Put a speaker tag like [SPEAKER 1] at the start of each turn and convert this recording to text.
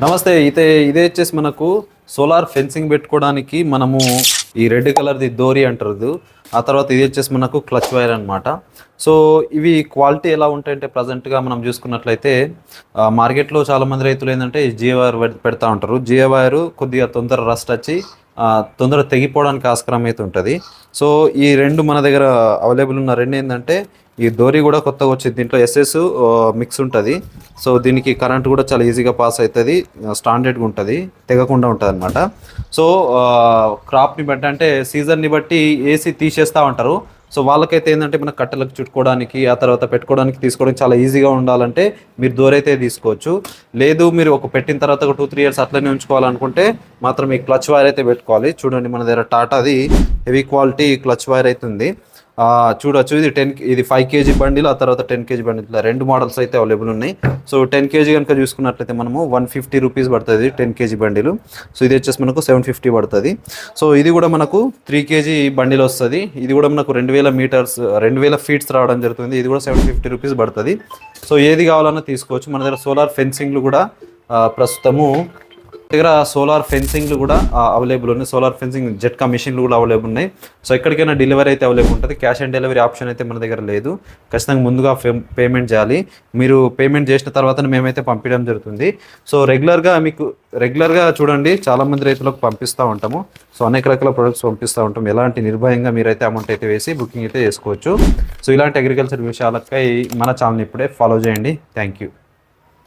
[SPEAKER 1] నమస్తే. ఇదే వచ్చేసి మనకు సోలార్ ఫెన్సింగ్ పెట్టుకోవడానికి మనము ఈ రెడ్ కలర్ది దోరి అంటారు. ఆ తర్వాత ఇది వచ్చేసి మనకు క్లచ్ వైర్ అనమాట. సో ఇవి క్వాలిటీ ఎలా ఉంటాయంటే ప్రజెంట్గా మనం చూసుకున్నట్లయితే మార్కెట్లో చాలామంది రైతులు ఏంటంటే జియో వైర్ పెడతా ఉంటారు. జియో వైర్ కొద్దిగా తొందర రస్ట్ వచ్చి తొందర తెగిపోవడానికి ఆస్కారం అయితే ఉంటుంది. సో ఈ రెండు మన దగ్గర అవైలబుల్ ఉన్న రెండు ఏంటంటే ఈ డోరీ కూడా కొత్తగా వచ్చింది. దీంట్లో ఎస్ఎస్ మిక్స్ ఉంటుంది. సో దీనికి కరెంట్ కూడా చాలా ఈజీగా పాస్ అవుతుంది, స్టాండర్డ్గా ఉంటుంది, తెగకుండా ఉంటుంది అనమాట. సో క్రాప్ని బట్టి అంటే సీజన్ని బట్టి ఏసీ తీసేస్తూ ఉంటారు. సో వాళ్ళకైతే ఏంటంటే మన కట్టెలకు చుట్టుకోవడానికి ఆ తర్వాత పెట్టుకోవడానికి తీసుకోవడానికి చాలా ఈజీగా ఉండాలంటే మీరు దూరైతే తీసుకోవచ్చు. లేదు మీరు ఒక పెట్టిన తర్వాత ఒక 2-3 ఇయర్స్ అట్లనే ఉంచుకోవాలనుకుంటే మాత్రం ఈ క్లచ్ వైర్ అయితే పెట్టుకోవాలి. చూడండి మన దగ్గర టాటాది హెవీ క్వాలిటీ క్లచ్ వైర్ అయితే ఉంది. చూడొచ్చు. ఇది 5 kg బండిల్, ఆ తర్వాత 10 kg బండిల్, ఇలా రెండు మోడల్స్ అయితే అవైలబుల్ ఉన్నాయి. సో 10 kg కనుక చూసుకున్నట్లయితే మనము 150 రూపీస్ పడుతుంది 10 kg బండిలు. సో ఇది వచ్చేసి మనకు 750 పడుతుంది. సో ఇది కూడా మనకు 3 kg బండిల్ వస్తుంది. ఇది కూడా మనకు 2000 ఫీట్స్ రావడం జరుగుతుంది. ఇది కూడా 750 రూపీస్ పడుతుంది. సో ఏది కావాలన్నా తీసుకోవచ్చు. మన దగ్గర సోలార్ ఫెన్సింగ్లు కూడా ప్రస్తుతము దగ్గర సోలార్ ఫెన్సింగ్లు కూడా అవైలబుల్ ఉన్నాయి. సోలార్ ఫెన్సింగ్ జెట్కా మిషన్లు కూడా అవైలబుల్ ఉన్నాయి. సో ఎక్కడికైనా డెలివరీ అయితే అవైలబుల్ ఉంటుంది. క్యాష్ ఆన్ డెలివరీ ఆప్షన్ అయితే మన దగ్గర లేదు. ఖచ్చితంగా ముందుగా పేమెంట్ చేయాలి. మీరు పేమెంట్ చేసిన తర్వాత మేమైతే పంపించడం జరుగుతుంది. సో రెగ్యులర్గా చూడండి, చాలామంది రైతులకు పంపిస్తూ ఉంటాము. సో అనేక రకాల ప్రొడక్ట్స్ పంపిస్తూ ఉంటాం. ఎలాంటి నిర్భయంగా మీరైతే అమౌంట్ అయితే వేసి బుకింగ్ అయితే చేసుకోవచ్చు. సో ఇలాంటి అగ్రికల్చర్ విషయాలకై మన ఛానల్ ఇప్పుడే ఫాలో చేయండి. Thank you.